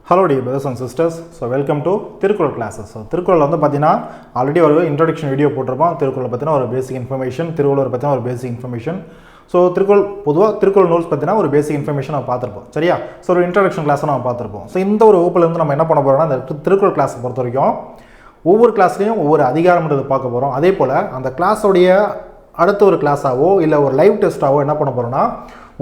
Hello dear brothers and sisters. So welcome to Tirukkural classes. So Tirukkural வந்து பாத்தீனா already ஒரு introduction video போட்டுருப்போம். Tirukkural பத்தின ஒரு பேசிக் information, Thiruvalluvar பத்தின ஒரு பேசிக் இன்ஃபர்மேஷன். ஸோ திருக்குறள் நூல்ஸ் பற்றினா ஒரு பேசிக் இன்ஃபர்மேஷன் நம்ம பார்த்துருப்போம். சரியா? ஸோ ஒரு இன்ட்ரடக்ஷன் கிளாஸை நம்ம பார்த்துருப்போம். ஸோ இந்த ஒரு வகுப்புலேருந்து நம்ம என்ன பண்ண போகிறோம்னா இந்த திருக்குறள் கிளாஸை பொறுத்த வரைக்கும் ஒவ்வொரு கிளாஸ்லேயும் ஒவ்வொரு அதிகாரம்ன்றது பார்க்க போகிறோம். அதே போல் அந்த கிளாஸோடைய அடுத்த ஒரு கிளாஸாவோ இல்லை ஒரு லைவ் டெஸ்ட்டாவோ என்ன பண்ண போகிறோம்னா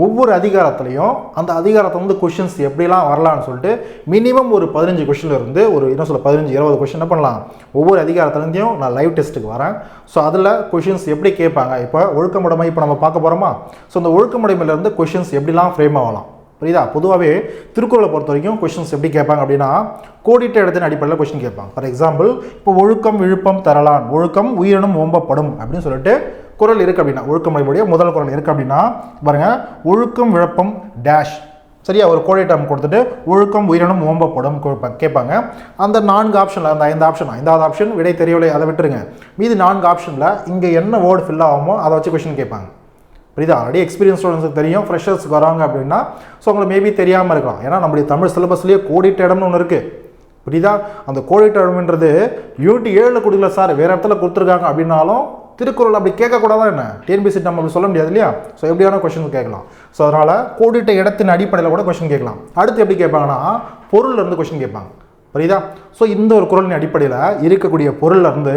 ஒவ்வொரு அதிகாரத்துலையும் அந்த அதிகாரத்தை வந்து கொஷின்ஸ் எப்படிலாம் வரலான்னு சொல்லிட்டு மினிமம் ஒரு 15 கொஷினில் இருந்து ஒரு 15-20 கொஷின் என்ன பண்ணலாம் ஒவ்வொரு அதிகாரத்துலேருந்தையும் நான் லைவ் டெஸ்ட்டுக்கு வரேன். ஸோ அதில் கொஷின்ஸ் எப்படி கேட்பாங்க, இப்போ ஒழுக்கமுடைமை இப்போ நம்ம பார்க்க போகிறோமா, ஸோ அந்த ஒழுக்கமுடைமையிலேருந்து கொஷின்ஸ் எப்படிலாம் ஃப்ரேம் ஆகலாம். புரியுதா? பொதுவாகவே திருக்குறளை பொறுத்த வரைக்கும் கொஷின்ஸ் எப்படி கேட்பாங்க அப்படின்னா கோடிட்ட இடத்தின் அடிப்படையில் கொஷின் கேட்பாங்க. ஃபார் எக்ஸாம்பிள் இப்போ ஒழுக்கம் விழுப்பம் தரலான், ஒழுக்கம் உயிரினும் ஓம்பப்படும் அப்படின்னு சொல்லிட்டு குறள் இருக்குது அப்படின்னா ஒழுக்கமுடைமையுடைய முதல் குறள் இருக்குது அப்படின்னா பாருங்க ஒழுக்கம் விழுப்பம் டேஷ், சரியா, ஒரு கோடிட்டம் கொடுத்துட்டு ஒழுக்கம் உயிரினும் ஓம்பப்படும் கேட்பாங்க. அந்த 4 ஆப்ஷனில் அந்த 5 ஆப்ஷன் 5வது ஆப்ஷன் விடை தெரியவில்லை, அதை விட்டுருங்க. மீதி 4 ஆப்ஷனில் இங்கே என்ன வேர்டு ஃபில் ஆகுமோ அதை வச்சு கொஷின் கேட்பாங்க. புரியுதா? ஆல்ரெடி எக்ஸ்பீரியன்ஸ் ஸ்டூடெண்ட்ஸுக்கு தெரியும், ஃப்ரெஷர்ஸ்க்கு வராங்க அப்படின்னா ஸோ உங்களுக்கு மேபி தெரியாமல் இருக்கலாம். ஏன்னா நம்முடைய தமிழ் சிலபஸ்லேயே கோடிட்ட இடம்னு ஒன்று இருக்குது. புரியுதா? அந்த கோடிட்ட இடம்ன்றது யூனிட் 7 கொடுக்கல சார், வேறு இடத்துல கொடுத்துருக்காங்க அப்படின்னாலும் திருக்குறள் அப்படி கேட்கக்கூடாதா என்ன? டிஎன்பிஎஸ்சி நம்ம அப்படி சொல்ல முடியாது இல்லையா? ஸோ எப்படியான கொஸ்டின் கேட்கலாம். ஸோ அதனால் கோடிட்ட இடத்தின் அடிப்படையில் கூட கொஸ்டின் கேட்கலாம். அடுத்து எப்படி கேட்பாங்கன்னா பொருள்லேருந்து கொஸ்டின் கேட்பாங்க. புரியுதா? ஸோ இந்த ஒரு குறளின் அடிப்படையில் இருக்கக்கூடிய பொருள்லேருந்து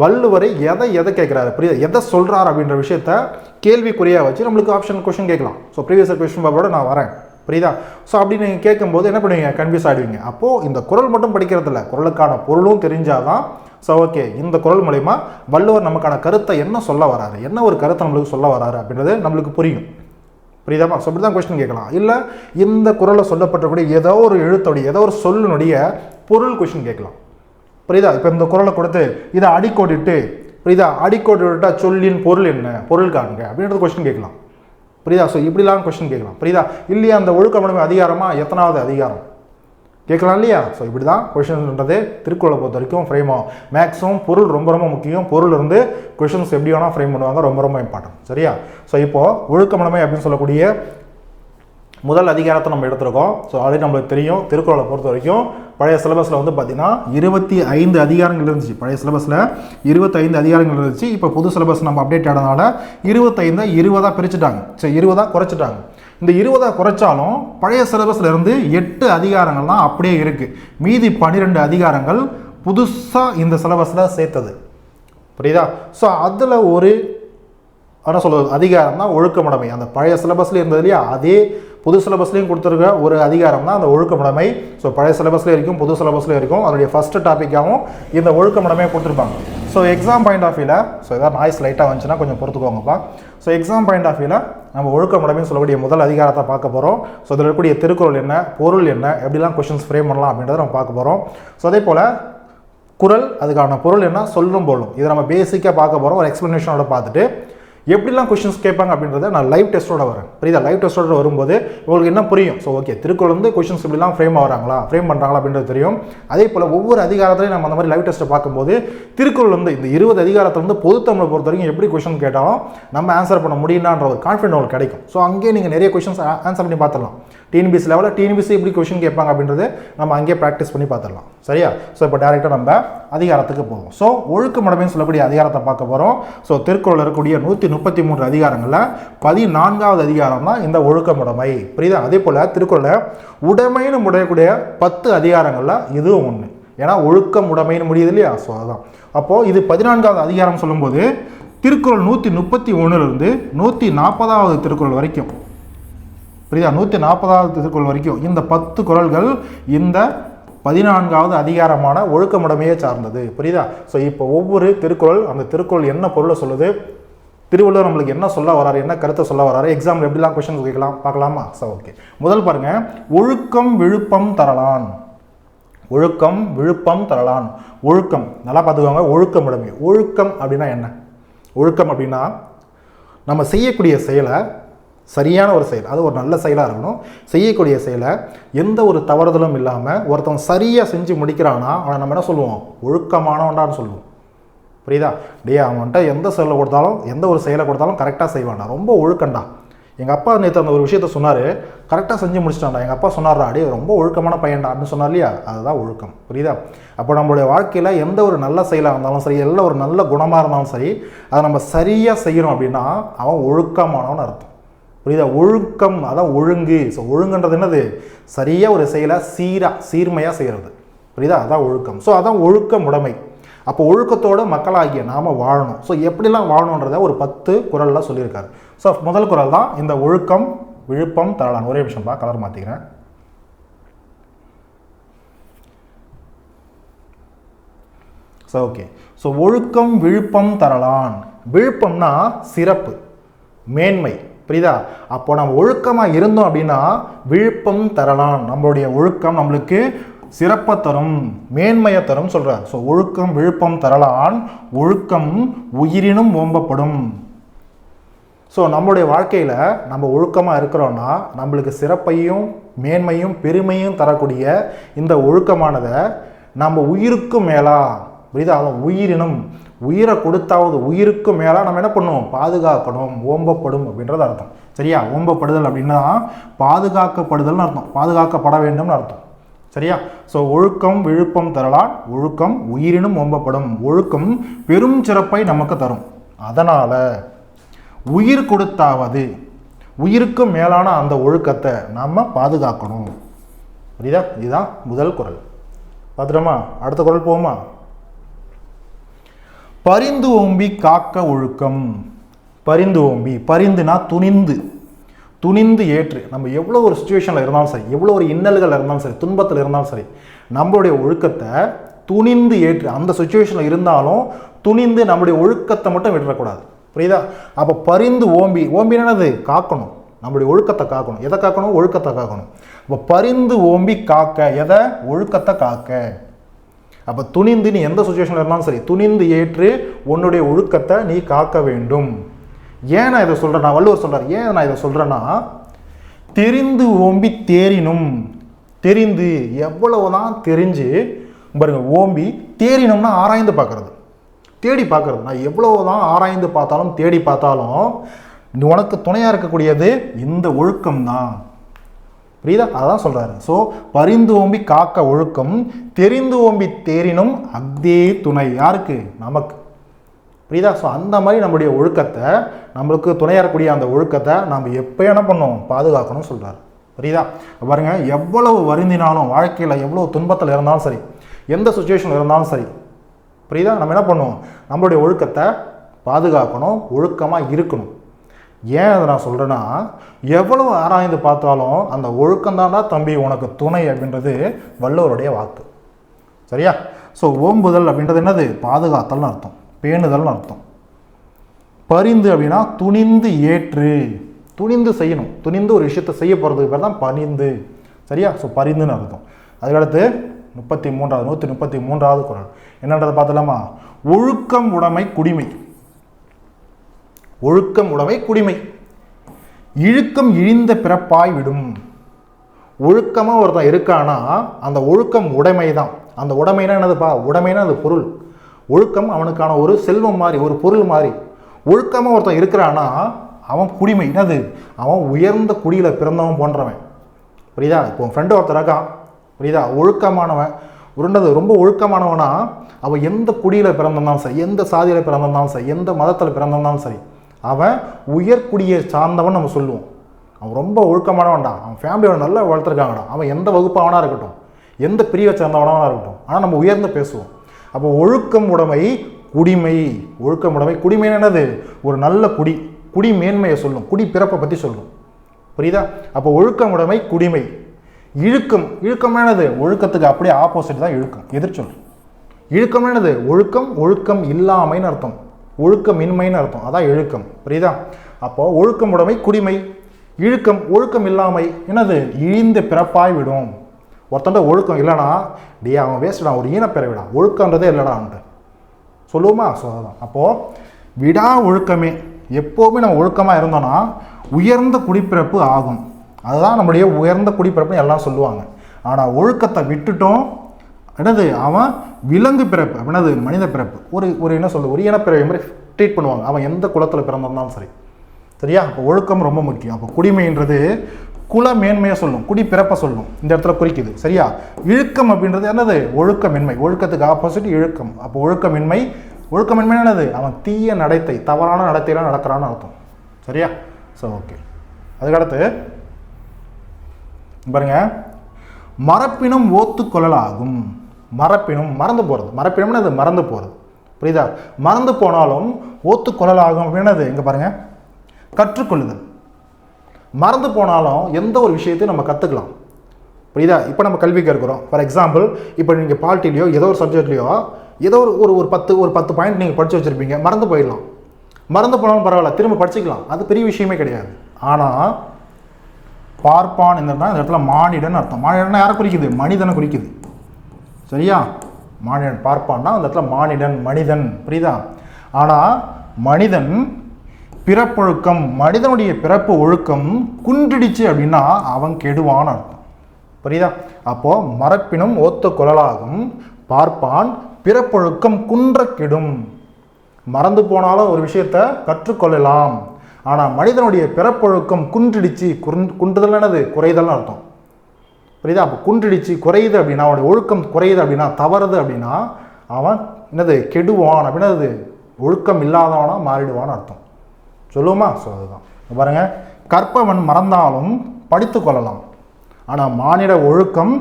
வள்ளுவரை எதை கேட்குறாரு, புரியுதா, எதை சொல்கிறார் அப்படின்ற விஷயத்த கேள்விக்குறியாக வச்சு நம்மளுக்கு ஆப்ஷன் கொஸ்டின் கேட்கலாம். ஸோ ப்ரீவியஸ் கொஸ்டின் பேப்பரோட நான் வரேன். புரியுதா? ஸோ அப்படி நீங்கள் கேட்கும்போது என்ன பண்ணுவீங்க, கன்ஃபியூஸ் ஆகிடுவீங்க. அப்போது இந்த குறள் மட்டும் படிக்கிறதில்ல, குறளுக்கான பொருளும் தெரிஞ்சாதான் ஸோ ஓகே இந்த குறள் மூலமா வள்ளுவர் நமக்கான கருத்தை என்ன சொல்ல வராரு, என்ன ஒரு கருத்தை நம்மளுக்கு சொல்ல வராரு அப்படின்றது நம்மளுக்கு புரியும். புரியுதாமா? ஸோ அப்படி தான் கொஸ்டின் கேட்கலாம். இல்லை இந்த குறளை சொல்லப்பட்டக்கூடிய ஏதோ ஒரு எழுத்தோடைய ஏதோ ஒரு சொல்லினுடைய பொருள் கொஸ்டின் கேட்கலாம். புரியுதா? இப்போ இந்த குறளை கொடுத்து இதை அடிக்கோடிட்டு, புரியுதா, அடிக்கோடி விட்டா சொல்லின் பொருள் என்ன, பொருள் காண்க அப்படின்றது கொஸ்டின் கேட்கலாம். புரியுதா? ஸோ இப்படிலாம் கொஸ்டின் கேட்கலாம். புரியுதா? இல்லையா அந்த ஒழுக்கமுடைமை அதிகாரமா எத்தனாவது அதிகாரம் கேட்கலாம் இல்லையா? ஸோ இப்படி தான் கொஷின்ன்றது திருக்குறளை பொறுத்த வரைக்கும் ஃப்ரேம் ஆகும். மேக்ஸிமம் பொருள் ரொம்ப ரொம்ப முக்கியம். பொருள் இருந்து கொஷின்ஸ் எப்படி வேணால் ஃப்ரேம் பண்ணுவாங்க, ரொம்ப ரொம்ப இம்பார்ட்டன்ட். சரியா? ஸோ இப்போது ஒழுக்கமுடைமை அப்படின்னு சொல்லக்கூடிய முதல் அதிகாரத்தை நம்ம எடுத்துருக்கோம். ஸோ ஆல்ரெடி நம்மளுக்கு தெரியும் திருக்குறளை பொறுத்த வரைக்கும் பழைய சிலபஸில் வந்து பார்த்தீங்கன்னா 25 அதிகாரங்கள் இருந்துச்சு. பழைய சிலபஸில் 25 அதிகாரங்கள் இருந்துச்சு. இப்போ புது சிலபஸ் நம்ம அப்டேட் ஆனதுனால 25 20 பிரிச்சுட்டாங்க. சரி, 20 குறைச்சிட்டாங்க. இந்த 20 குறைச்சாலும் பழைய சிலபஸில் இருந்து 8 அதிகாரங்கள் தான் அப்படியே இருக்குது. மீதி 12 அதிகாரங்கள் புதுசாக இந்த சிலபஸில் சேர்த்தது. புரியுதா? ஸோ அதில் ஒரு என்ன சொல்கிறது அதிகாரம் தான் ஒழுக்கமுடைமை. அந்த பழைய சிலபஸ்லேயும் இருந்தது இல்லையா, அதே புது சிலபஸ்லையும் கொடுத்துருக்க ஒரு அதிகாரம் தான் அந்த ஒழுக்கமுடைமை. ஸோ பழைய சிலபஸ்லேயும் இருக்கும், புது சிலபஸ்லேயும் இருக்கும். அதனுடைய ஃபஸ்ட்டு டாப்பிக்காகவும் இந்த ஒழுக்கமுடைமையை கொடுத்துருப்பாங்க. ஸோ எக்ஸாம் பாயிண்ட் ஆஃப் வியூவில் ஸோ ஏதாவது நாய்ஸ் லைட்டாக வந்துச்சுன்னா கொஞ்சம் பொறுத்துக்கோங்கப்பா. ஸோ எக்ஸாம் பாயிண்ட் ஆஃப் வியூவில் நம்ம ஒழுக்கமுடைமைன்னு சொல்லக்கூடிய முதல் அதிகாரத்தை பார்க்க போகிறோம். ஸோ இதில் இருக்கக்கூடிய திருக்குறள் என்ன, பொருள் என்ன, எப்படிலாம் கொஷின்ஸ் ஃப்ரேம் பண்ணலாம் அப்படின்றத நம்ம பார்க்க போகிறோம். ஸோ அதே போல் குறள், அதுக்கான பொருள் என்ன, சொல்லும் பொருளும், இதை நம்ம பேசிக்காக பார்க்க போகிறோம். ஒரு எக்ஸ்ப்ளனேஷனோட பார்த்துட்டு எப்படிலாம் கொஷின்ஸ் கேட்பாங்க அப்படின்றத நான் லைவ் டெஸ்ட்டோட வரேன். புரியுதா? லைவ் டெஸ்ட்டோட வரும்போது உங்களுக்கு என்ன புரியும். ஸோ ஓகே திருக்குறள் வந்து கொஷின்ஸ் இப்படிலாம் ஃப்ரேம் பண்ணுறாங்களா அப்படின்றது தெரியும். அதே போல் ஒவ்வொரு அதிகாரத்திலையும் நம்ம அந்த மாதிரி லைவ் டெஸ்ட்டை பார்க்கும்போது திருக்குறள் வந்து இந்த 20 அதிகாரத்தில் வந்து பொது தமிழை பொறுத்த வரைக்கும் எப்படி கொஷின் கேட்டாலும் நம்ம ஆன்சர் பண்ண முடியும்ன்ற ஒரு கான்ஃபிடன்ட் உங்களுக்கு கிடைக்கும். ஸோ அங்கேயே நீங்கள் நிறைய கொஷின்ஸ் ஆன்சர் பண்ணி பார்த்துடலாம். டிஎன்பிஎஸ்சி லெவலில் டிஎன்பிஎஸ்சி எப்படி கொஷின் கேட்பாங்க அப்படின்றது நம்ம அங்கேயே ப்ராக்டிஸ் பண்ணி பார்த்துடலாம். சரியா? ஸோ இப்போ டேரெக்டாக நம்ம அதிகாரத்துக்கு போவோம். ஸோ ஒழுக்கமுடைமைன்னு சொல்லக்கூடிய அதிகாரத்தை பார்க்க போகிறோம். ஸோ திருக்குறள் இருக்கக்கூடிய 133 அதிகாரங்களில் 14வது அதிகாரம் தான் இந்த ஒழுக்கமுடைமை. புரியுதா? அதே போல் திருக்குறளை உடைமைன்னு முடியக்கூடிய 10 அதிகாரங்களில் இதுவும் ஒன்று. ஏன்னா ஒழுக்கம் உடைமைன்னு முடியுது இல்லையா? ஸோ அதுதான். அப்போது இது 14வது அதிகாரம் சொல்லும்போது திருக்குறள் 131 140வது திருக்குறள் வரைக்கும், புரியுதா, 140வது திருக்குறள் வரைக்கும் இந்த 10 குறள்கள் இந்த 14வது அதிகாரமான ஒழுக்கமுடைமையை சார்ந்தது. புரியுதா? ஸோ இப்போ ஒவ்வொரு திருக்குறள் அந்த திருக்குறள் என்ன பொருளை சொல்லுது, திருவள்ளுவர் நம்மளுக்கு என்ன சொல்ல வராரு, என்ன கருத்தை சொல்ல வராரு, எக்ஸாம்பிள் எப்படிலாம் கொஸ்டின்ஸ் கேட்கலாம் பார்க்கலாமா? ஸோ ஓகே, முதல் பாருங்க, ஒழுக்கம் விழுப்பம் தரலான். ஒழுக்கம் விழுப்பம் தரலான். ஒழுக்கம் நல்லா பார்த்துக்கோங்க. ஒழுக்கமுடைமை. ஒழுக்கம் அப்படின்னா என்ன? ஒழுக்கம் அப்படின்னா நம்ம செய்யக்கூடிய செயலை, சரியான ஒரு செயல், அது ஒரு நல்ல செயலாக இருக்கணும். செய்யக்கூடிய செயலை எந்த ஒரு தவறுதலும் இல்லாமல் ஒருத்தன் சரியாக செஞ்சு முடிக்கிறான்னா அவனை நம்ம என்ன சொல்லுவோம், ஒழுக்கமானவன்டான்னு சொல்லுவோம். புரியுதா? அவன்கிட்ட எந்த செயலை கொடுத்தாலும் எந்த ஒரு செயலை கொடுத்தாலும் கரெக்டாக செய்வான்டா, ரொம்ப ஒழுக்கண்டா, எங்கள் அப்பா நேற்று அந்த ஒரு விஷயத்த சொன்னார், கரெக்டாக செஞ்சு முடிச்சிட்டான்டா, எங்கள் அப்பா சொன்னார்டா, அடே ரொம்ப ஒழுக்கமான பையன்டா அப்படின்னு சொன்னார் இல்லையா, அதுதான் ஒழுக்கம். புரியுதா? அப்போ நம்மளுடைய வாழ்க்கையில் எந்த ஒரு நல்ல செயலாக இருந்தாலும் சரி, எல்லாம் ஒரு நல்ல குணமாக இருந்தாலும் சரி, அதை நம்ம சரியாக செய்கிறோம் அப்படின்னா அவன் ஒழுக்கமானவன் அர்த்தம். புரியுதா? ஒழுக்கம் அதான் ஒழுங்கு. ஸோ ஒழுங்குன்றது என்னது? சரியாக ஒரு செயலை சீர்மையாக செய்கிறது. புரியுதா? அதான் ஒழுக்கம். ஸோ அதான் ஒழுக்கமுடைமை. அப்போ ஒழுக்கத்தோடு மக்களாகிய நாம் வாழணும். ஸோ எப்படிலாம் வாழணுன்றதை ஒரு 10 குறளில் சொல்லியிருக்காரு. ஸோ முதல் குறள் தான் இந்த ஒழுக்கம் விழுப்பம் தரலான். ஒரே நிமிஷம்ப்பா, கலர் மாற்றிக்கிறேன். So okay. ஸோ ஒழுக்கம் விழுப்பம் தரலான். விழுப்பம்னா சிறப்பு, மேன்மை. புரியுதா? அப்போ நம்ம ஒழுக்கமாக இருந்தோம் அப்படின்னா விழுப்பம் தரலான். நம்மளுடைய ஒழுக்கம் நம்மளுக்கு சிறப்பை தரும், மேன்மையை தரும் சொல்கிறார். ஸோ ஒழுக்கம் விழுப்பம் தரலான், ஒழுக்கம் உயிரினும் ஓம்பப்படும். ஸோ நம்மளுடைய வாழ்க்கையில் நம்ம ஒழுக்கமாக இருக்கிறோன்னா நம்மளுக்கு சிறப்பையும் மேன்மையும் பெருமையும் தரக்கூடிய இந்த ஒழுக்கமானதை நம்ம உயிருக்கும் மேலா, புரியுதா? அதான் உயிரினும், உயிரை கொடுத்தாவது உயிருக்கு மேலே நம்ம என்ன பண்ணுவோம்? பாதுகாக்கணும், ஓம்பப்படும் அப்படின்றது அர்த்தம். சரியா? ஓம்பப்படுதல் அப்படின்னா பாதுகாக்கப்படுதல்னு அர்த்தம், பாதுகாக்கப்பட வேண்டும்னு அர்த்தம். சரியா? ஸோ ஒழுக்கம் விழுப்பம் தரலான், ஒழுக்கம் உயிரினும் ஓம்பப்படும். ஒழுக்கம் பெரும் சிறப்பை நமக்கு தரும். அதனால் உயிர் கொடுத்தாவது உயிருக்கு மேலான அந்த ஒழுக்கத்தை நம்ம பாதுகாக்கணும். புரியுதா? இதுதான் முதல் குறள். பார்த்துட்டோமா? அடுத்த குறள் போவோமா? பரிந்து ஓம்பி காக்க ஒழுக்கம். பரிந்து ஓம்பி, பரிந்துனா துணிந்து, துணிந்து ஏற்று. நம்ம எவ்வளோ ஒரு சுச்சுவேஷனில் இருந்தாலும் சரி, எவ்வளோ ஒரு இன்னல்கள் இருந்தாலும் சரி, துன்பத்தில் இருந்தாலும் சரி, நம்மளுடைய ஒழுக்கத்தை துணிந்து ஏற்று, அந்த சுச்சுவேஷனில் இருந்தாலும் துணிந்து நம்மளுடைய ஒழுக்கத்தை மட்டும் விட்டுறக்கூடாது. புரியுதா? அப்போ பரிந்து ஓம்பி, ஓம்பினது காக்கணும், நம்மளுடைய ஒழுக்கத்தை காக்கணும். எதை காக்கணும்? ஒழுக்கத்தை காக்கணும். அப்போ பரிந்து ஓம்பி காக்க, எதை? ஒழுக்கத்தை காக்க. அப்போ துணிந்து நீ எந்த சுச்சுவேஷனில் இருந்தாலும் சரி துணிந்து ஏற்று உன்னுடைய ஒழுக்கத்தை நீ காக்க வேண்டும். ஏன் நான் இதை சொல்கிறேன்னா, வள்ளுவர் சொல்கிறார், ஏன் நான் இதை சொல்கிறேன்னா, தெரிந்து ஓம்பி தேரினும். தெரிந்து எவ்வளவுதான் தெரிஞ்சு பாருங்க, ஓம்பி தேரினும்னா ஆராய்ந்து பார்க்கறது, தேடி பார்க்கறது. நான் எவ்வளவுதான் ஆராய்ந்து பார்த்தாலும் தேடி பார்த்தாலும் உனக்கு துணையாக இருக்கக்கூடியது இந்த ஒழுக்கம் தான். புரியுதா? அதான் சொல்கிறாரு. ஸோ பரிந்து ஓம்பி காக்க ஒழுக்கம், தெரிந்து ஓம்பி தேரினும் அக்தே துணை. யாருக்கு? நமக்கு. புரியுதா? ஸோ அந்த மாதிரி நம்மளுடைய ஒழுக்கத்தை, நம்மளுக்கு துணையாக இருக்கக்கூடிய அந்த ஒழுக்கத்தை நம்ம எப்போ என்ன பண்ணணும்? பாதுகாக்கணும்னு சொல்கிறார். புரியுதா? பாருங்க, எவ்வளவு வருந்தினாலும் வாழ்க்கையில் எவ்வளோ துன்பத்தில் இருந்தாலும் சரி, எந்த சுச்சுவேஷனில் இருந்தாலும் சரி, புரியுதா, நம்ம என்ன பண்ணுவோம்? நம்மளுடைய ஒழுக்கத்தை பாதுகாக்கணும், ஒழுக்கமாக இருக்கணும். ஏன் அதை நான் சொல்கிறேன்னா, எவ்வளவு ஆராய்ந்து பார்த்தாலும் அந்த ஒழுக்கம்தான்டா தம்பி உனக்கு துணை அப்படின்றது வள்ளுவருடைய வாக்கு. சரியா? ஸோ ஓம்புதல் அப்படின்றது என்னது? பாதுகாத்தல்னு அர்த்தம், பேணுதல்னு அர்த்தம். பரிந்து அப்படின்னா துணிந்து ஏற்று, துணிந்து செய்யணும், துணிந்து ஒரு விஷயத்தை செய்ய போகிறதுக்கு பேர் தான் பரிந்து. சரியா? ஸோ பரிந்துன்னு அர்த்தம். அதுக்கடுத்து 133வது குறள் என்னன்றதை பார்த்தலாமா? ஒழுக்கம் உடைமை குடிமை. ஒழுக்கம் உடைமை குடிமை. இழுக்கம் இழிந்த பிறப்பாய் விடும். ஒழுக்கமாக ஒருத்தன் இருக்கானா அந்த ஒழுக்கம் உடைமை தான். அந்த உடைமைனா என்னதுப்பா? உடைமைனா அது பொருள். ஒழுக்கம் அவனுக்கான ஒரு செல்வம் மாதிரி, ஒரு பொருள் மாதிரி. ஒழுக்கமாக ஒருத்தன் இருக்கிறானா அவன் குடிமை. என்னது? அவன் உயர்ந்த குடியில் பிறந்தவன் போன்றவன். புரியுதா? இப்போ உன் ஃப்ரெண்டு ஒருத்தர் இருக்கான், புரியுதா, ஒழுக்கமானவன், உருண்டது ரொம்ப ஒழுக்கமானவனா அவன் எந்த குடியில் பிறந்திருந்தாலும் சரி, எந்த சாதியில் பிறந்திருந்தாலும் சரி, எந்த மதத்தில் பிறந்திருந்தாலும் சரி, அவன் உயர்குடியை சார்ந்தவன் நம்ம சொல்லுவோம். அவன் ரொம்ப ஒழுக்கமானவன்டா, அவன் ஃபேமிலியோட நல்லா வளர்த்துருக்காங்கடா, அவன் எந்த வகுப்பாவனாக இருக்கட்டும், எந்த பிரிவை சேர்ந்தவனாக இருக்கட்டும், ஆனால் நம்ம உயர்ந்து பேசுவோம். அப்போ ஒழுக்கம் உடைமை குடிமை. ஒழுக்கம் உடைமை குடிமை என்னது? ஒரு நல்ல குடி, குடி மேன்மையை சொல்லும், குடி பிறப்பை பற்றி சொல்லும். புரியுதா? அப்போ ஒழுக்கம் உடைமை குடிமை. இழுக்கம், இழுக்கமானது ஒழுக்கத்துக்கு அப்படியே ஆப்போசிட் தான் இழுக்கம், எதிர்ச்சொல். இழுக்கமானது ஒழுக்கம், ஒழுக்கம் இல்லாமைன்னு அர்த்தம், ஒழுக்கமின்மைன்னு அர்த்தம், அதான் இழுக்கம். புரியுதா? அப்போ ஒழுக்கம் உடைமை குடிமை. இழுக்கம் ஒழுக்கம் இல்லாமை என்னது? இழிந்த பிறப்பாய் விடும். ஒருத்தண்ட ஒழுக்கம் இல்லைனா டே அவன் வேஸ்டா, ஒரு ஈனப்பிறவிடா, ஒழுக்கன்றதே இல்லைடான்ட்டு சொல்லுவோமா? ஸோ அதுதான். அப்போது விடா ஒழுக்கமே, எப்போவுமே நம்ம ஒழுக்கமாக இருந்தோன்னா உயர்ந்த குடிப்பிறப்பு ஆகும். அதுதான் நம்முடைய உயர்ந்த குடிப்பிறப்புன்னு எல்லாம் சொல்லுவாங்க. ஆனால் ஒழுக்கத்தை விட்டுட்டோம் என்னது? அவன் விலங்கு பிறப்பு அப்படின்னது மனித பிறப்பு, ஒரு என்ன சொல்லுது, ஒரு இனப்பிறவை மாதிரி ட்ரீட் பண்ணுவாங்க. அவன் எந்த குலத்தில் பிறந்திருந்தாலும் சரி. சரியா? அப்போ ஒழுக்கம் ரொம்ப முக்கியம். அப்போ குடிமைன்றது குல மேன்மையை சொல்லும், குடி பிறப்பை சொல்லும், இந்த இடத்துல குறிக்குது. சரியா? இழுக்கம் அப்படின்றது என்னது? ஒழுக்கமின்மை. ஒழுக்கத்துக்கு ஆப்போசிட் இழுக்கம். அப்போ ஒழுக்கமின்மை. ஒழுக்கமின்மை என்னது? அவன் தீய நடத்தை, தவறான நடத்தையெல்லாம் நடக்கிறான்னு அர்த்தம். சரியா? So okay. அதுக்கடுத்து பாருங்க, மரப்பினும் ஓத்துக்கொள்ளலாகும். மரப்பினும் மறந்து போகிறது. மரப்பினம்னு அது மறந்து போகிறது. புரியுதா? மறந்து போனாலும் ஓத்துக்கொள்ளலாகும் அப்படின்னது இங்கே பாருங்க, கற்றுக்கொள்ளுதல். மறந்து போனாலும் எந்த ஒரு விஷயத்தையும் நம்ம கற்றுக்கலாம். புரியுதா? இப்போ நம்ம கல்வி கற்கிறோம். ஃபார் எக்ஸாம்பிள், இப்போ நீங்கள் பால்ட்டிலையோ ஏதோ ஒரு சப்ஜெக்ட்லையோ ஏதோ ஒரு 10 பாயிண்ட் நீங்கள் படித்து வச்சுருப்பீங்க, மறந்து போயிடலாம். மறந்து போனாலும் பரவாயில்ல, திரும்ப படிச்சுக்கலாம், அது பெரிய விஷயமே கிடையாது. ஆனால் பார்ப்பான் இந்த இடத்துல மானிடன் அர்த்தம். மானிடன் யாரை குறிக்குது? மனிதனை குறிக்குது. சரியா? மானிடன். பார்ப்பான்னா அந்த இடத்துல மானிடன், மனிதன். புரியுதா? ஆனால் மனிதன் பிறப்பொழுக்கம், மனிதனுடைய பிறப்பு ஒழுக்கம் குன்றிடுச்சு அப்படின்னா அவன் கெடுவான்னு அர்த்தம். புரியுதா? அப்போ மரப்பினும் ஓத்த குழலாகும், பார்ப்பான் பிறப்பொழுக்கம் குன்ற கெடும். மறந்து போனாலும் ஒரு விஷயத்தை கற்றுக்கொள்ளலாம், ஆனால் மனிதனுடைய பிறப்பொழுக்கம் குன்றிடுச்சு. குன்றுதல் என்னது? குறைதல்னு அர்த்தம். புரியுதா? அப்போ குன்றிடுச்சு, குறையுது அப்படின்னா, அவனுடைய ஒழுக்கம் குறையுது அப்படின்னா, தவறுது அப்படின்னா அவன் என்னது? கெடுவான் அப்படின்னா ஒழுக்கம் இல்லாதவனா மாறிடுவான்னு அர்த்தம். சொல்லுவோமா? ஸோ அதுதான் பாருங்க, கற்பவன் மறந்தாலும் படித்து கொள்ளலாம், ஆனால் மானிட ஒழுக்கம்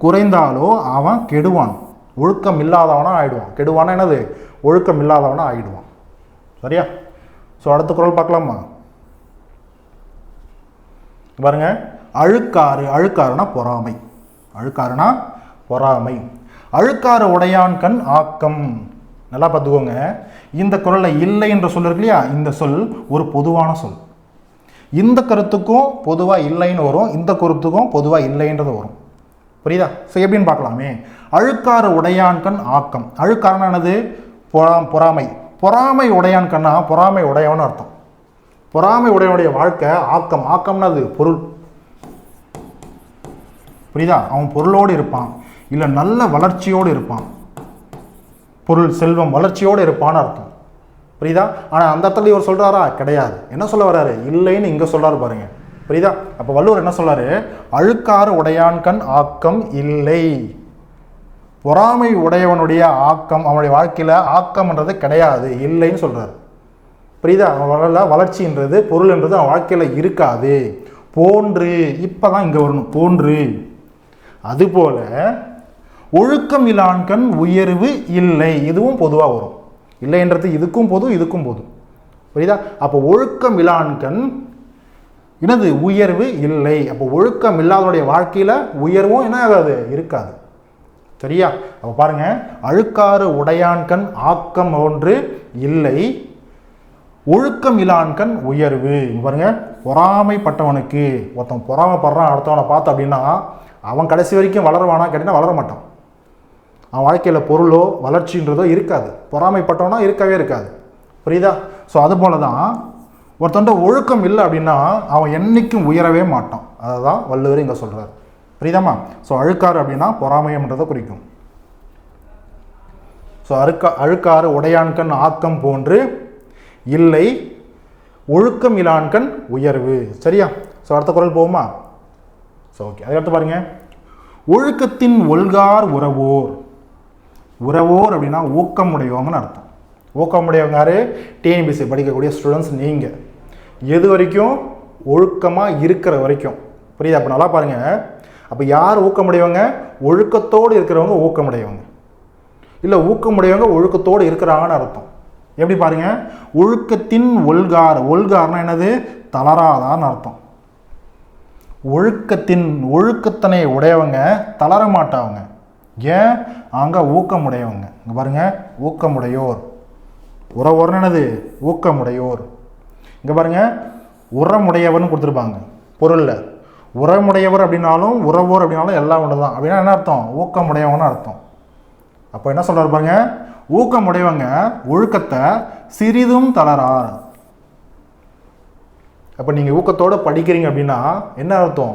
குறைந்தாலோ அவன் கெடுவான். ஒழுக்கம் இல்லாதவனா ஆயிடுவான். கெடுவானா என்னது? ஒழுக்கம் இல்லாதவனா ஆயிடுவான். சரியா? ஸோ அடுத்த குறள் பார்க்கலாமா? பாருங்க, அழுக்காறு. அழுக்காறுனா பொறாமை. அழுக்காறுனா பொறாமை. அழுக்காறு உடையான் கண் ஆக்கம். நல்லா பார்த்துக்கோங்க, இந்த குறளில் இல்லை என்ற சொல் இருக்கு இல்லையா, இந்த சொல் ஒரு பொதுவான சொல். இந்த கருத்துக்கும் பொதுவாக இல்லைன்னு வரும், இந்த கருத்துக்கும் பொதுவாக இல்லைன்றது வரும். புரியுதா? ஸோ எப்படின்னு பார்க்கலாமே. அழுக்காறு உடையான் கண் ஆக்கம். அழுக்காறுனா என்னது? பொறாமை. பொறாமை உடையான் கண்ணா பொறாமை உடையவன் அர்த்தம். பொறாமை உடையவனுடைய வாழ்க்கை ஆக்கம். ஆக்கம்னா அது பொருள். புரியுதா? அவன் பொருளோடு இருப்பான், இல்லை நல்ல வளர்ச்சியோடு இருப்பான். பொருள், செல்வம், வளர்ச்சியோடு இருப்பான்னு அர்த்தம். புரியுதா? ஆனால் அந்த இடத்துல இவர் சொல்கிறாரா? கிடையாது. என்ன சொல்ல வர்றாரு? இல்லைன்னு இங்கே சொல்கிறாரு பாருங்க. புரியுதா? அப்போ வள்ளுவர் என்ன சொல்றாரு? அழுக்காறு உடையான் கண் ஆக்கம் இல்லை. பொறாமை உடையவனுடைய ஆக்கம், அவனுடைய வாழ்க்கையில் ஆக்கம்ன்றது கிடையாது, இல்லைன்னு சொல்கிறார். புரியுதா? அவன் வளர்ச்சின்றது, பொருள்ன்றது அவன் வாழ்க்கையில் இருக்காது. போன்று, இப்போ தான் இங்கே வரணும், போன்று. அதுபோல ஒழுக்கம் இல்லான்கண் உயர்வு இல்லை, இதுவும் பொதுவாக வரும். இல்லைன்றது இதுக்கும் பொது, இதுக்கும் பொது. புரியுதா? அப்போ ஒழுக்கம் இல்லான்கண் என்னது? உயர்வு இல்லை. அப்போ ஒழுக்கம் இல்லாதவனுடைய வாழ்க்கையில் உயர்வும் என்ன ஆகாது? இருக்காது. சரியா? அப்போ பாருங்க, அழுக்காறு உடையான்கண் ஆக்கம் ஒன்று இல்லை, ஒழுக்கம் இல்லான்கண் உயர்வு. பாருங்க, பொறாமைப்பட்டவனுக்கு, ஒருத்தன் பொறாமைப்படுறான் அடுத்தவனை பார்த்து அப்படின்னா அவன் கடைசி வரைக்கும் வளருவானா கேட்டீங்கன்னா வளர மாட்டான். அவன் வாழ்க்கையில் பொருளோ வளர்ச்சின்றதோ இருக்காது. பொறாமைப்பட்டவனா இருக்கவே இருக்காது. புரியுதா? ஸோ அதுபோல தான் ஒருத்தன்ட்ட ஒழுக்கம் இல்லை அப்படின்னா அவன் என்றைக்கும் உயரவே மாட்டான். அதை தான் வள்ளுவர் இங்கே சொல்கிறார். புரியுதாம்மா? ஸோ அழுக்காறு அப்படின்னா பொறாமைன்றதை குறிக்கும். ஸோ அழுக்காறு உடையான்கண் ஆக்கம் போன்று இல்லை, ஒழுக்கம் இலான்கண் உயர்வு. சரியா? ஸோ அடுத்த குறள் போகுமா? ஸோ ஓகே, அதுக்கடுத்து பாருங்க, ஒழுக்கத்தின் ஒல்கார் உறவோர். உறவோர் அப்படின்னா ஊக்கமுடையவங்கன்னு அர்த்தம். ஊக்கமுடையவங்க யாரு? டிஎன்பிஎஸ்சி படிக்கக்கூடிய ஸ்டூடெண்ட்ஸ். நீங்கள் எது வரைக்கும்? ஒழுக்கமாக இருக்கிற வரைக்கும். புரியுதா? அப்போ நல்லா பாருங்க, அப்போ யார் ஊக்கமுடையவங்க? ஒழுக்கத்தோடு இருக்கிறவங்க ஊக்கமுடையவங்க. இல்லை ஊக்கமுடையவங்க ஒழுக்கத்தோடு இருக்கிறாங்கன்னு அர்த்தம். எப்படி பாருங்க, ஒழுக்கத்தின் ஒல்கார். ஒல்கார்னா என்னது? தளராதான்னு அர்த்தம். ஒழுக்கத்தனை உடையவங்க தளர மாட்டாங்க. ஏன்? அங்கே ஊக்கமுடையவங்க. இங்கே பாருங்க, ஊக்கமுடையோர். உறவோர்னு என்னது? ஊக்கமுடையோர். இங்கே பாருங்க, உரமுடையவர்னு கொடுத்துருப்பாங்க பொருளில். உரமுடையவர் அப்படின்னாலும் உறவோர் அப்படின்னாலும் எல்லாம் ஒன்று தான். அப்படின்னா என்ன அர்த்தம்? ஊக்கமுடையவன்னு அர்த்தம். அப்போ என்ன சொல்றாரு பாருங்க, ஊக்கமுடையவங்க ஒழுக்கத்தை சிறிதும் தளரார். அப்போ நீங்கள் ஊக்கத்தோடு படிக்கிறீங்க அப்படின்னா என்ன அர்த்தம்?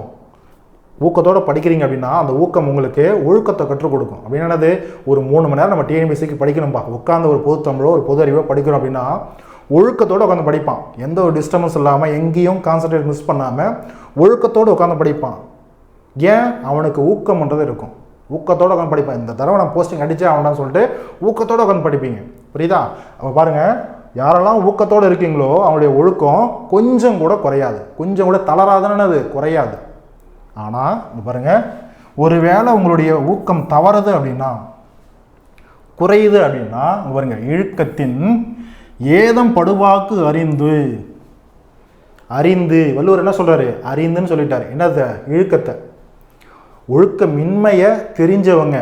ஊக்கத்தோடு படிக்கிறீங்க அப்படின்னா அந்த ஊக்கம் உங்களுக்கு ஒழுக்கத்தை கற்றுக் கொடுக்கும். அப்படின்னா என்னது? ஒரு 3 மணி நேரம் நம்ம டிஎன்பிஎஸ்சிக்கு படிக்கணும்பா, உட்காந்து ஒரு பொது தமிழோ ஒரு பொது அறிவோ படிக்கிறோம் அப்படின்னா ஒழுக்கத்தோடு உட்காந்து படிப்பான், எந்த ஒரு டிஸ்டர்பன்ஸ் இல்லாமல், எங்கேயும் கான்சன்ட்ரேட் மிஸ் பண்ணாமல் ஒழுக்கத்தோடு உட்காந்து படிப்பான். ஏன்? அவனுக்கு ஊக்கம்ன்றது இருக்கும். ஊக்கத்தோடு உட்காந்து படிப்பான். இந்த தடவை நான் போஸ்டிங் அடித்தே ஆகணும்னு சொல்லிட்டு ஊக்கத்தோடு உட்காந்து படிப்பீங்க. புரியுதா? அப்போ பாருங்கள், யாரெல்லாம் ஊக்கத்தோடு இருக்கீங்களோ அவங்களுடைய ஒழுக்கம் கொஞ்சம் கூட குறையாது, கொஞ்சம் கூட தளராதுன்னு அது குறையாது. ஆனால் பாருங்கள், ஒருவேளை உங்களுடைய ஊக்கம் தவறுது அப்படின்னா, குறையுது அப்படின்னா பாருங்க, இழுக்கத்தின் ஏதம் படுவாக்கு அறிந்து, அறிந்து வள்ளுவர் என்ன சொல்றாரு? அறிந்துன்னு சொல்லிட்டாரு. என்னது? இழுக்கத்தை. ஒழுக்கமின்மையை தெரிஞ்சவங்க,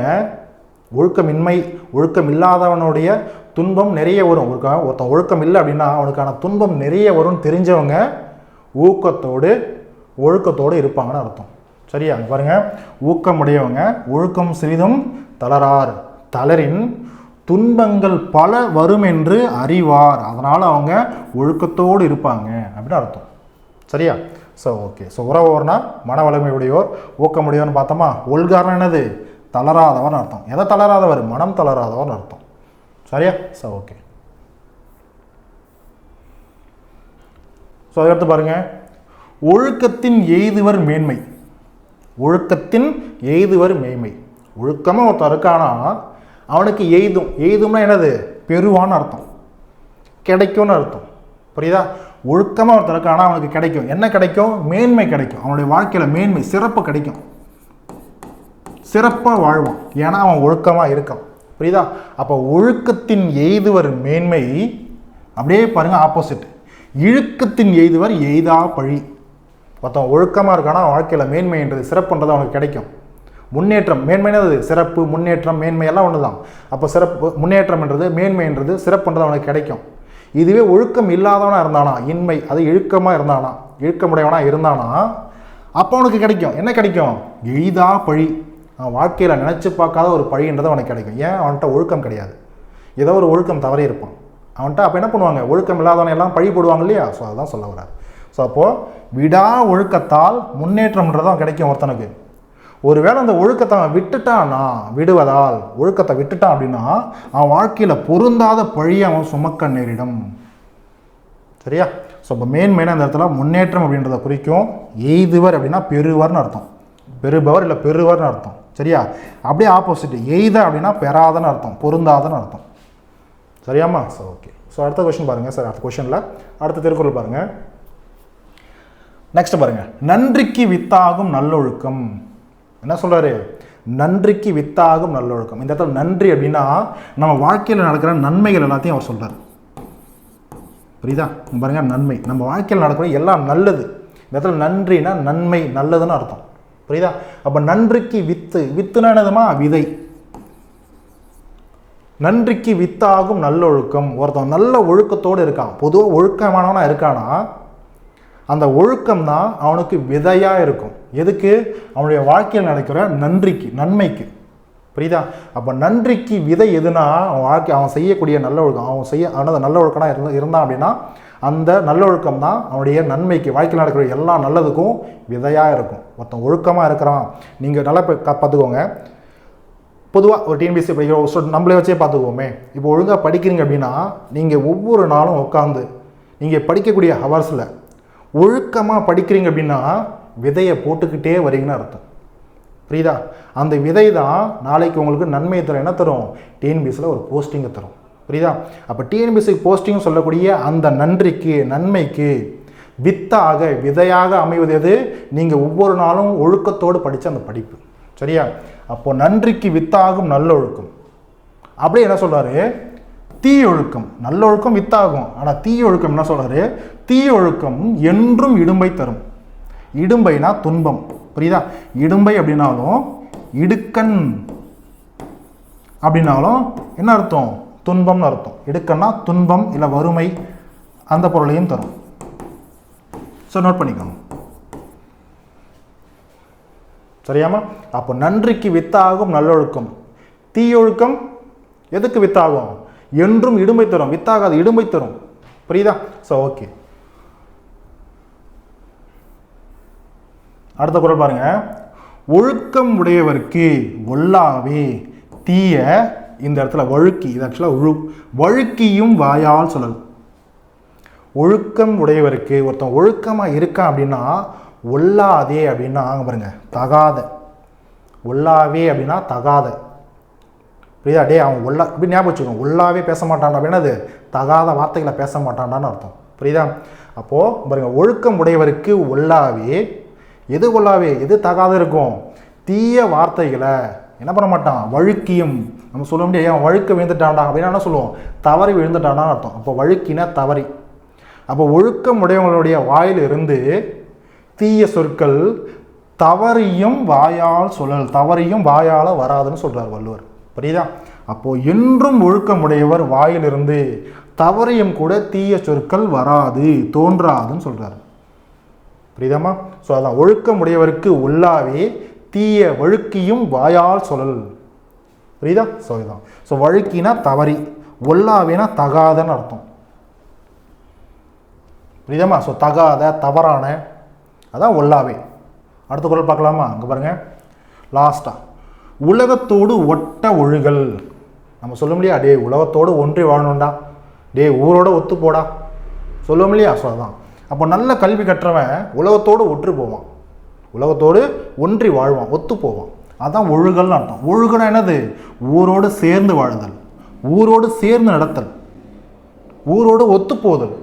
ஒழுக்கம் இல்லாதவனுடைய துன்பம் நிறைய வரும். ஒருத்தன் ஒழுக்கம் இல்லை அப்படின்னா அவனுக்கான துன்பம் நிறைய வரும்னு தெரிஞ்சவங்க ஒழுக்கத்தோடு இருப்பாங்கன்னு அர்த்தம். சரியா? பாருங்க, ஊக்கமுடையவங்க ஒழுக்கம் சிறிதும் தளரார், தளரின் துன்பங்கள் பல வரும் என்று அறிவார். அதனால் அவங்க ஒழுக்கத்தோடு இருப்பாங்க அப்படின்னு அர்த்தம். சரியா? So okay. ஸோ உறவோர்னா மன வலிமை உடையோர், ஊக்கமுடையோர்னு பார்த்தோமா. ஒல்காரன் என்னது? தளராதவர்னு அர்த்தம். எதை தளராதவர்? மனம் தளராதவர்னு அர்த்தம். சரியா? So okay. ஸோ அடுத்து பாருங்க, ஒழுக்கத்தின் எய்துவர் மேன்மை. ஒழுக்கத்தின் எய்துவர் மேன்மை. ஒழுக்கமாக ஒருத்தன் இருக்கானா அவனுக்கு எய்தும்னா என்னது? பெறுவான்னு அர்த்தம், கிடைக்கும்னு அர்த்தம். புரியுதா? ஒழுக்கமாக ஒருத்தன் இருக்கானா அவனுக்கு கிடைக்கும். என்ன கிடைக்கும்? மேன்மை கிடைக்கும். அவனுடைய வாழ்க்கையில் மேன்மை, சிறப்பு கிடைக்கும். சிறப்பாக வாழ்வான், ஏன்னா அவன் ஒழுக்கமாக இருக்கான். புரியுதா? அப்போ ஒழுக்கத்தின் எய்துவர் மேன்மை. அப்படியே பாருங்க, ஆப்போசிட். இழுக்கத்தின் எய்துவர் எய்தா பழி. ஒருத்தன் ஒழுக்கமாக இருக்கானா வாழ்க்கையில் மேன்மைன்றது, சிறப்புன்றது அவனுக்கு கிடைக்கும். முன்னேற்றம், மேன்மைன்றது சிறப்பு, முன்னேற்றம், மேன்மை எல்லாம் ஒன்று தான். அப்போ சிறப்பு, முன்னேற்றம்ன்றது, மேன்மைன்றது, சிறப்புன்றது அவனுக்கு கிடைக்கும். இதுவே ஒழுக்கம் இல்லாதவனாக இருந்தானா, இன்மை, அது இழுக்கமாக இருந்தானா, இழுக்கமுடையவனாக இருந்தானா, அப்போ அவனுக்கு கிடைக்கும். என்ன கிடைக்கும்? எய்தா பழி. அவன் வாழ்க்கையில் நினச்சி பார்க்காத ஒரு பழின்றது அவனுக்கு கிடைக்கும். ஏன்? அவன்கிட்ட ஒழுக்கம் கிடையாது, ஏதோ ஒரு ஒழுக்கம் தவறி இருப்பான் அவன்கிட்ட. அப்போ என்ன பண்ணுவாங்க? ஒழுக்கம் இல்லாதவனை எல்லாம் பழி போடுவாங்க இல்லையா? ஸோ அதுதான் சொல்ல வர்றார். ஸோ அப்போது விடா ஒழுக்கத்தால் முன்னேற்றம்ன்றதும் கிடைக்கும் ஒருத்தனுக்கு. ஒருவேளை அந்த ஒழுக்கத்தை அவன் விட்டுட்டான்னா, விடுவதால் ஒழுக்கத்தை விட்டுட்டான் அப்படின்னா அவன் வாழ்க்கையில் பொருந்தாத பழியை அவன் சுமக்க நேரிடும். சரியா? ஸோ இப்போ மேன்மையான இந்த இடத்துல முன்னேற்றம் அப்படின்றத குறிக்கும். எய்துவர் அப்படின்னா பெறுவர்னு அர்த்தம், பெறுபவர் இல்லை பெறுவர்னு அர்த்தம். சரியா? அப்படியே ஆப்போசிட், எய்த அப்படின்னா பெறாதன்னு அர்த்தம், பொருந்தாதன்னு அர்த்தம். சரியாம்மா? So okay. ஸோ அடுத்த கொஸ்டின் பாருங்கள் சார். அடுத்த கொஸ்டினில் அடுத்த திருக்குறள் பாருங்கள். நெக்ஸ்ட் பாருங்கள், நன்றிக்கு வித்தாகும் நல்லொழுக்கம். என்ன சொல்கிறாரு? நன்றிக்கு வித்தாகும் நல்லொழுக்கம். இந்த இடத்துல நன்றி அப்படின்னா நம்ம வாழ்க்கையில் நடக்கிற நன்மைகள் எல்லாத்தையும் அவர் சொல்கிறார். புரியுதா? பாருங்க, நன்மை, நம்ம வாழ்க்கையில் நடக்கிற எல்லாம் நல்லது. இந்த இடத்துல நன்றினா நன்மை, நல்லதுன்னு அர்த்தம். புரியுதா? அப்போ நன்றிக்கு வித்து, வித்துனா என்னதுமா? விதை. நன்றிக்கு வித்தாகும் நல்லொழுக்கம். ஒருத்தன் நல்ல ஒழுக்கத்தோடு இருக்கான், பொதுவாக ஒழுக்கமானவனாக இருக்கானா, அந்த ஒழுக்கம் தான் அவனுக்கு விதையாக இருக்கும். எதுக்கு? அவனுடைய வாழ்க்கையில் நடக்கிற நன்றிக்கு, நன்மைக்கு. புரியுதா? அப்போ நன்றிக்கு விதை எதுனா அவன் செய்யக்கூடிய நல்ல ஒழுக்கம். அவனது நல்ல ஒழுக்கம்னா இருந்தான் அப்படின்னா அந்த நல்லொழுக்கம் தான் அவனுடைய நன்மைக்கு, வாழ்க்கையில் நடக்கிற எல்லா நல்லதுக்கும் விதையாக இருக்கும். ஒருத்தன் ஒழுக்கமாக இருக்கிறான். நீங்கள் நல்லா பார்த்துக்கோங்க. பொதுவாக ஒரு டிஎன்பிஎஸ்சி படிக்கிற ஒரு ஸ்டூடெண்ட் நம்மளே வச்சே பார்த்துக்குவோமே. இப்போ ஒழுங்காக படிக்கிறீங்க அப்படின்னா நீங்கள் ஒவ்வொரு நாளும் உட்காந்து நீங்கள் படிக்கக்கூடிய ஹவர்ஸில் ஒழுக்கமாக படிக்கிறீங்க அப்படின்னா விதையை போட்டுக்கிட்டே வரீங்கன்னு அர்த்தம். புரியுதா? அந்த விதை தான் நாளைக்கு உங்களுக்கு நன்மையை தரும். என்ன தரும்? டிஎன்பிஎஸ்சியில் ஒரு போஸ்டிங்கை தரும். புரியுதா? அப்போ டிஎன்பிஎஸ்சி போஸ்டிங் சொல்லக்கூடிய அந்த நன்றிக்கு, நன்மைக்கு வித்தாக, விதையாக அமைவது எது? நீங்கள் ஒவ்வொரு நாளும் ஒழுக்கத்தோடு படித்த அந்த படிப்பு. சரியா? அப்போ நன்றிக்கு வித்தாகும் நல்லொழுக்கம். அப்படியே என்ன சொல்றாரு? தீயொழுக்கம். நல்லொழுக்கம் வித்தாகும், ஆனால் தீயொழுக்கம் என்ன சொல்றாரு? தீயொழுக்கம் என்றும் இடும்பை தரும். இடும்பைனா துன்பம். புரியுதா? இடும்பை அப்படின்னாலும், இடுக்கண் அப்படின்னாலும் என்ன அர்த்தம்? துன்பம்னு அர்த்தம். இடுக்கன்னா துன்பம் இல்லை வறுமை, அந்த பொருளையும் தரும். ஸோ நோட் பண்ணிக்கோங்க. சரியாமா? அப்போ நன்றிக்கு வித்தாகும் நல்லொழுக்கம். தீயொழுக்கம் எதுக்கு வித்தாகும்? என்றும் இடும்பை தரும். வித்தாகாது, இடும்பை தரும். புரியுதா? So okay. அடுத்த குறள் பாருங்க. ஒழுக்கம் உடையவர்க்கு ஒல்லாவே தீய, இந்த இடத்துல வழுக்கி, இது ஆக்சுவலாக வழுக்கியும் வாயால் சொல்லல். ஒழுக்கம் உடையவருக்கு, ஒருத்தன் ஒழுக்கமாக இருக்கான் அப்படின்னா ஒல்லாதே அப்படின்னா அங்கே பாருங்க தகாத, ஒல்லாவே அப்படின்னா தகாத. புரியுதா? டே அவன் ஒல்லா இப்படி ஞாபகம் வச்சுக்கோங்க, ஒல்லாவே பேச மாட்டான் அப்படின்னா அது தகாத வார்த்தைகளை பேச மாட்டான்டான்னு அர்த்தம். புரியுதா? அப்போது பாருங்க, ஒழுக்கம் உடையவருக்கு ஒல்லாவே, எது ஒல்லாவே, எது தகாத இருக்கும், தீய வார்த்தைகளை என்ன பண்ண மாட்டான், வழுக்கியும். நம்ம சொல்ல முடியாது அவன் வழுக்க விழுந்துட்டான்டா அப்படின்னா என்ன சொல்லுவோம், தவறி விழுந்துட்டான்னு அர்த்தம். அப்போ வழுக்கினா தவறி. அப்போ ஒழுக்கம் உடையவங்களுடைய வாயிலிருந்து தீய சொற்கள் தவறியும் வாயால் சொல்லல், தவறியும் வாயால் வராதுன்னு சொல்கிறார் வள்ளுவர். புரியுதா? அப்போது என்றும் ஒழுக்கமுடையவர் வாயிலிருந்து தவறியும் கூட தீய சொற்கள் வராது, தோன்றாதுன்னு சொல்கிறார். புரியுதாமா? ஸோ அதான் ஒழுக்கமுடையவருக்கு உள்ளாவே தீய வழுக்கியும் வாயால் சொல்லல். புரியுதா? ஸோ இதுதான். ஸோ வழுக்கினா தவறி, ஒல்லாவேனா தகாதன்னு அர்த்தம். புரியுதாமா? ஸோ தகாத, தவறான, அதான் ஒல்லாவே. அடுத்த குறள் பார்க்கலாமா? அங்கே பாருங்க, லாஸ்டா உலகத்தோடு ஒட்ட ஒழுகல். நம்ம சொல்ல முடியா, டே உலகத்தோடு ஒன்றி வாழணும்டா, டே ஊரோட ஒத்து போடா, சொல்லுவோம் இல்லையா? ஸோ அதான். அப்போ நல்ல கல்வி கற்றவன் உலகத்தோடு ஒன்று போவான், உலகத்தோடு ஒன்றி வாழ்வான், ஒத்து போவான். அதான் ஒழுகல்னு அர்த்தம். ஒழுகுனா என்னது? ஊரோடு சேர்ந்து வாழுதல், ஊரோடு சேர்ந்து நடத்தல், ஊரோடு ஒத்து போதல்,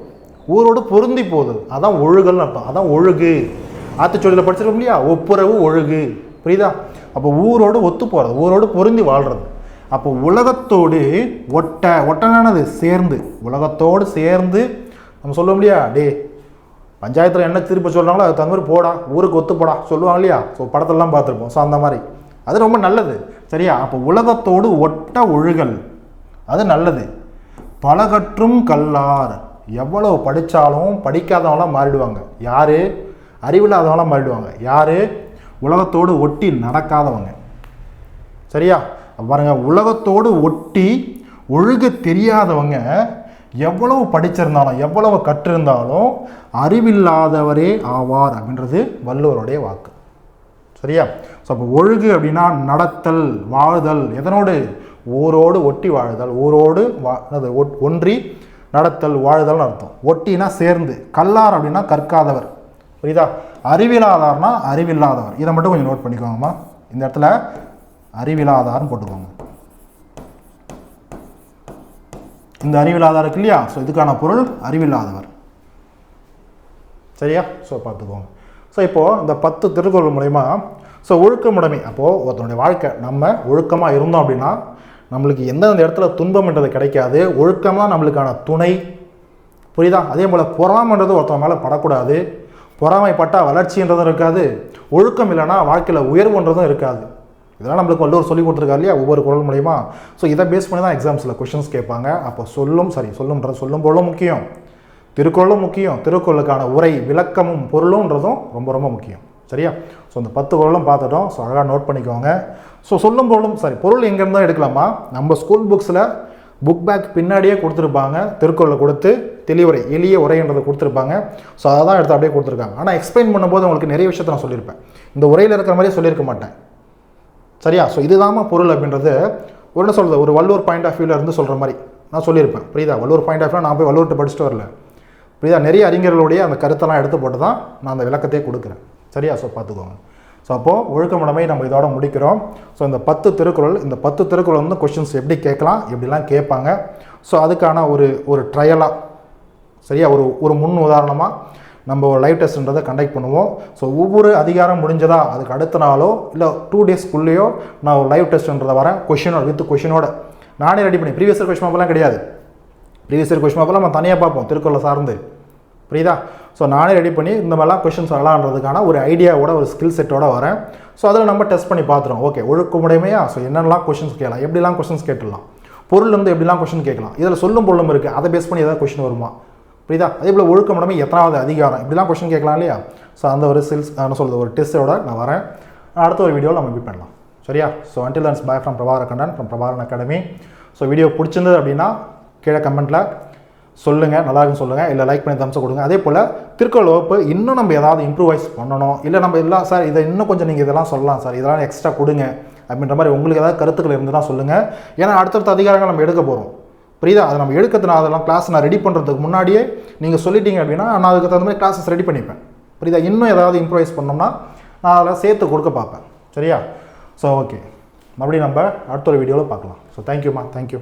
ஊரோடு பொருந்தி போதல், அதான் ஒழுகல்னு அர்த்தம். அதான் ஒழுகு. ஆத்திச்சொல்லியில் படிச்சிருக்கோம் இல்லையா, ஒப்புரவு ஒழுகு. புரியுதா? அப்போ ஊரோடு ஒத்து போகிறது, ஊரோடு பொருந்தி வாழ்கிறது. அப்போ உலகத்தோடு ஒட்ட, ஒட்டனானது சேர்ந்து, உலகத்தோடு சேர்ந்து. நம்ம சொல்ல முடியா, டே பஞ்சாயத்தில் என்ன திருப்பி சொல்கிறாங்களோ அது தகுந்த மாதிரி போடா, ஊருக்கு ஒத்து போடா சொல்லுவாங்க இல்லையா? ஸோ படத்தெல்லாம் பார்த்துருப்போம். ஸோ அந்த மாதிரி அது ரொம்ப நல்லது. சரியா? அப்போ உலகத்தோடு ஒட்ட ஒழுகல் அது நல்லது. பலகற்றும் கல்லார், எவ்வளவு படித்தாலும் படிக்காதவங்களாம் மாறிடுவாங்க. யார்? அறிவில்லாதவங்களாம் மாறிடுவாங்க. யார்? உலகத்தோடு ஒட்டி நடக்காதவங்க. சரியா? பாருங்க, உலகத்தோடு ஒட்டி ஒழுக தெரியாதவங்க எவ்வளவு படிச்சிருந்தாலும் எவ்வளவு கற்றிருந்தாலும் அறிவில்லாதவரே ஆவார் அப்படின்றது வள்ளுவருடைய வாக்கு. சரியா? ஸோ அப்போ ஒழுகு அப்படின்னா நடத்தல், வாழுதல், எதனோடு? ஊரோடு ஒட்டி வாழுதல், ஊரோடு ஒன்றி நடத்தல், வாழுதல்னு அர்த்தம். ஒட்டினா சேர்ந்து. கல்லார் அப்படின்னா கற்காதவர். புரியுதா? அறிவில்லாதார்னா அறிவில்லாதவர். இதை மட்டும் கொஞ்சம் நோட் பண்ணிக்கோங்கம்மா. இந்த இடத்துல அறிவில்லாதார்னு போட்டுக்கோங்க. இந்த அறிவில்லாதார் இருக்கு இல்லையா? ஸோ இதுக்கான பொருள் அறிவில்லாதவர். சரியா? ஸோ பார்த்துக்கோங்க. ஸோ இப்போது இந்த 10 திருக்குறள் மூலயமா ஸோ ஒழுக்கமுடைமை, அப்போது ஒருத்தனுடைய வாழ்க்கை நம்ம ஒழுக்கமாக இருந்தோம் அப்படின்னா நம்மளுக்கு எந்தெந்த இடத்துல துன்பம்ன்றது கிடைக்காது. ஒழுக்கமாக நம்மளுக்கான துணை. புரியுதா? அதே போல் பொறாமன்றது ஒருத்தவங்க மேலே படக்கூடாது. பொறாமைப்பட்டால் வளர்ச்சின்றதும் இருக்காது. ஒழுக்கம் இல்லைன்னா வாழ்க்கையில் உயர்வுன்றதும் இருக்காது. இதெல்லாம் நம்மளுக்கு வள்ளுவர் சொல்லி கொடுத்துருக்காரு இல்லையா, ஒவ்வொரு குறள் மூலயமா. ஸோ இதை பேஸ் பண்ணி தான் எக்ஸாம்ஸில் கொஷின்ஸ் கேட்பாங்க. அப்போ சொல்லும் பொருளும் முக்கியம், திருக்குறளும் முக்கியம், திருக்குறளுக்கான உரை விளக்கமும் பொருளும்ன்றதும் ரொம்ப ரொம்ப முக்கியம். சரியா? ஸோ இந்த 10 குறளும் பார்த்துட்டோம். ஸோ அழகாக நோட் பண்ணிக்கோங்க. ஸோ சொல்லும் பொருளும் பொருள் எங்கேருந்து தான் எடுக்கலாமா? நம்ம ஸ்கூல் புக்ஸில் புக் பேக் பின்னாடியே கொடுத்துருப்பாங்க. திருக்குறளை கொடுத்து தெளிவுரை, எளிய உரைன்றதை கொடுத்துருப்பாங்க. ஸோ அதை தான் எடுத்து அப்படியே கொடுத்துருக்காங்க. ஆனால் எக்ஸ்பிளைன் பண்ணும்போது உங்களுக்கு நிறைய விஷயத்தை நான் சொல்லியிருப்பேன். இந்த உரையில் இருக்கிற மாதிரியே சொல்லியிருக்க மாட்டேன். சரியா? ஸோ இதுதாம்மா பொருள் அப்படின்றது என்ன சொல்கிறது, ஒரு வள்ளுவர் பாயிண்ட் ஆஃப் வியூவில் இருந்து சொல்கிற மாதிரி நான் சொல்லியிருப்பேன். புரியுதா? வள்ளுவர் பாயிண்ட் ஆஃப் வியூ நான் போய் வள்ளுவர்கிட்ட படிச்சுட்டு வரல. புரியுதா? நிறைய அறிஞர்களுடைய அந்த கருத்தெல்லாம் எடுத்து போட்டு தான் நான் அந்த விளக்கத்தையே கொடுக்குறேன். சரியா? ஸோ பார்த்துக்கோங்க. ஸோ அப்போது ஒழுக்கமுடைமை நம்ம இதோட முடிக்கிறோம். ஸோ இந்த 10 திருக்குறள், இந்த 10 திருக்குறள் வந்து கொஷின்ஸ் எப்படி கேட்கலாம், எப்படிலாம் கேட்பாங்க. ஸோ அதுக்கான ஒரு ட்ரையலாக, சரியா, ஒரு முன் உதாரணமாக நம்ம ஒரு லைவ் டெஸ்ட்ன்றதை கண்டக்ட் பண்ணுவோம். ஸோ ஒவ்வொரு அதிகாரம் முடிஞ்சதா அதுக்கு அடுத்த நாளோ இல்லை 2 டேஸ்க்குள்ளேயோ நான் ஒரு லைவ் டெஸ்ட்ன்றதை வரேன், கொஷினோட நானே ரெடி பண்ணி. ப்ரீவியஸ் இயர் கொஷின் பேப்பர்லாம் கிடையாது. ப்ரீவியஸ் இயர் கொஷின் பேப்பர்லாம் நம்ம தனியாக பார்ப்போம் திருக்குறளை சார்ந்து. புரியுதா? ஸோ நானே ரெடி பண்ணி இந்த மாதிரிலாம் கொஷின்ஸ் வரலான்றதுக்கான ஒரு ஐடியாவோட, ஒரு ஸ்கில் செட்டோட வரேன். ஸோ அதில் நம்ம டெஸ்ட் பண்ணி பார்த்துறோம். ஓகே, ஒழுக்கமுடைமையா? ஸோ என்னென்னலாம் கொஷின்ஸ் கேட்கலாம், எப்படிலாம் கொஷின்ஸ் கேட்டுடலாம், பொருள் வந்து எப்படிலாம் கொஷின் கேட்கலாம், இதில் சொல்லும் பொருளும் இருக்குது, அதை பேஸ் பண்ணி ஏதாவது கொஷின் வருமா? புரியுதா? அதே போல் ஒழுக்கமுடைமை எத்தனாவது அதிகாரம், இப்படிலாம் கொஷின் கேட்கலாம் இல்லையா? ஸோ அந்த ஒரு என்ன சொல்கிறது, ஒரு டெஸ்ட்டோட நான் வரேன். அடுத்த ஒரு வீடியோவில் நம்ம மீட் பண்ணலாம். சரியா? So until then bye from Prabhakara Kandan from Prabhakaran academy. So video பிடிச்சிருந்தது அப்படின்னா கீழே கமெண்ட்டில் சொல்லுங்கள், நல்லா இருக்குன்னு சொல்லுங்கள், இல்லை லைக் பண்ணி தம்ஸ் கொடுங்க. அதே போல் திருக்குறள் வகுப்பு இன்னும் நம்ம ஏதாவது இம்ப்ரூவைஸ் பண்ணணும், இல்லை நம்ம எல்லாம் சார் இதை இன்னும் கொஞ்சம் நீங்கள் இதெல்லாம் சொல்லலாம் சார், இதெல்லாம் எக்ஸ்ட்ரா கொடுங்க அப்படின்ற மாதிரி உங்களுக்கு ஏதாவது கருத்துக்கள் இருந்தால் சொல்லுங்கள். ஏன்னா அடுத்தடுத்த அதிகாரங்கள் நம்ம எடுக்க போகிறோம். புரியுதா? அதை நம்ம எடுக்கிறதுனா அதெல்லாம் கிளாஸ் நான் ரெடி பண்ணுறதுக்கு முன்னாடியே நீங்கள் சொல்லிட்டீங்க அப்படின்னா நான் அதுக்கு தகுந்த மாதிரி கிளாஸஸ் ரெடி பண்ணிப்பேன். புரியுதா? இன்னும் ஏதாவது இம்ப்ரூவைஸ் பண்ணோம்னா நான் அதெல்லாம் சேர்த்து கொடுக்க பார்ப்பேன். சரியா? ஸோ ஓகே, மறுபடியும் நம்ம அடுத்த ஒரு வீடியோவில் பார்க்கலாம். ஸோ தேங்க்யூம்மா, தேங்க்யூ.